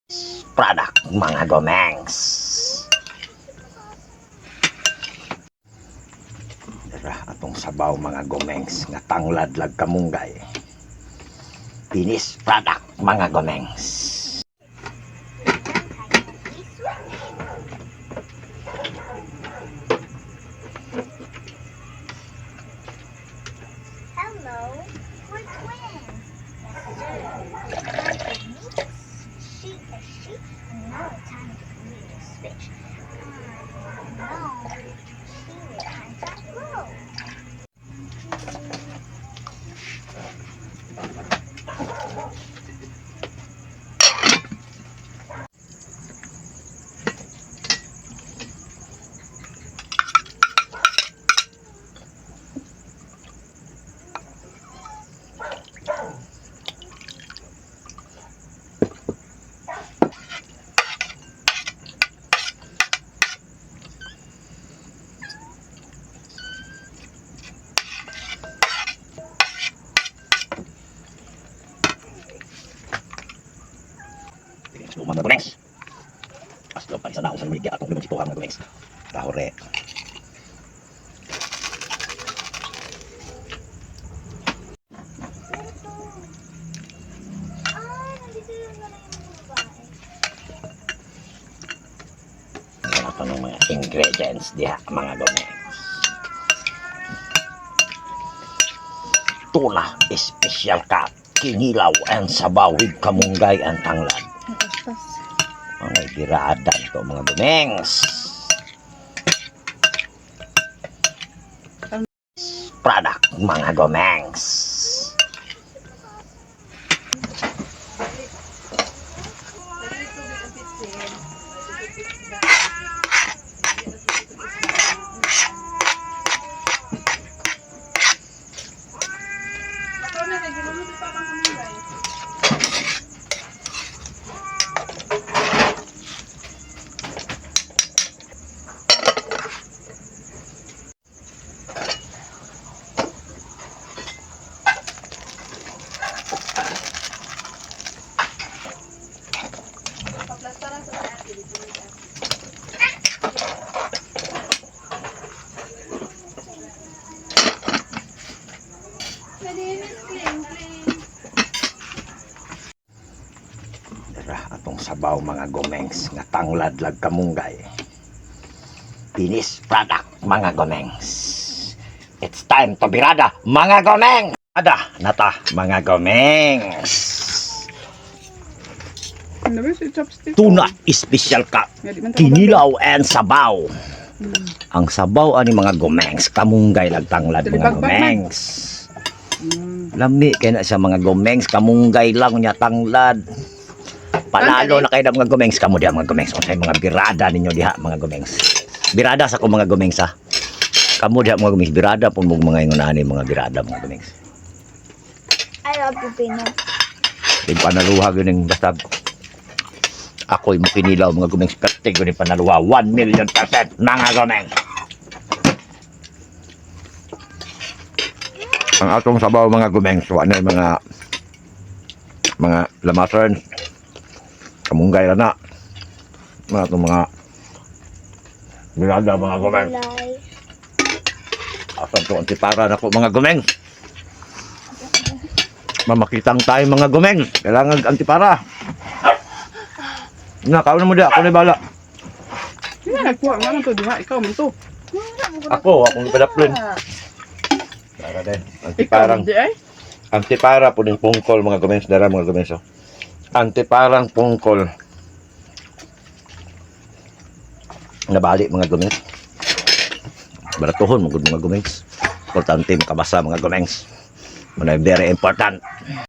Product mga gomengs. Dara atong sabaw mga gomengs nga tanglad lag kamunggay. Finished product mga gomengs. Hello, we're twins. Yes, sir. Sheep is sheep, and now it's time to create a switch. No, she will time to grow. Mga gomengs. Aslo pa isa na ako sa lumigya atong lumang mga gomengs. Tahore. Nandito yung mga babae. Wala pa ng mga ingredients diha mga gomengs. Tuna special cut, kinilaw and sabaw with kamunggay and tanglad. Mga birada ito mga gomengs. Product mga gomengs. Dara atong sabaw mga gomengs nga tanglad lag kamunggay. Finished product mga gomengs. It's time to birada mga gomengs. Ada nata mga gomengs. Ano ba si chopstick? Tuna special cut, kinilaw and sabaw. Ang sabaw ani mga gomengs, kamunggay lag tanglad mga gomengs. Lami kay na siya mga gomengs, kamunggay lang nya tanglad. Panalo na kayo mga gomengs, kamo diha mga gomengs. Unsay mga birada ninyo diha mga gomengs. Birada sa ko mga gomengs ha. Kamo diha mga gomengs, birada pun mga ingon ani mga birada mga gomengs. I love pipino. Di panaluha gyud basta ako'y makinilaw mga gomengs, perte gyud panaluha 1,000,000% mga gomengs. Ang atong sabaw mga gomengs, wa na mga lamasan. Kamunggay na atong mga birada mga gomengs. Gulay. Asan to antipara na ko mga gomengs. Mamakitang tayo mga gomengs, kailangan antipara. Na, kaon na mo diha, ako na bala. Sino nagkuha nga man to, di ba? Ikaw man to. Akong ipadaplin. Dara din, antiparang. Ikaw, di ay? Antipara po ng pungkol mga gomengs, dara mga gomengs. Oh. Antiparang pungkol. Nabali mga gomengs. Baratuhon mga gomengs. Importante makabasa mga gomengs. Muna very important.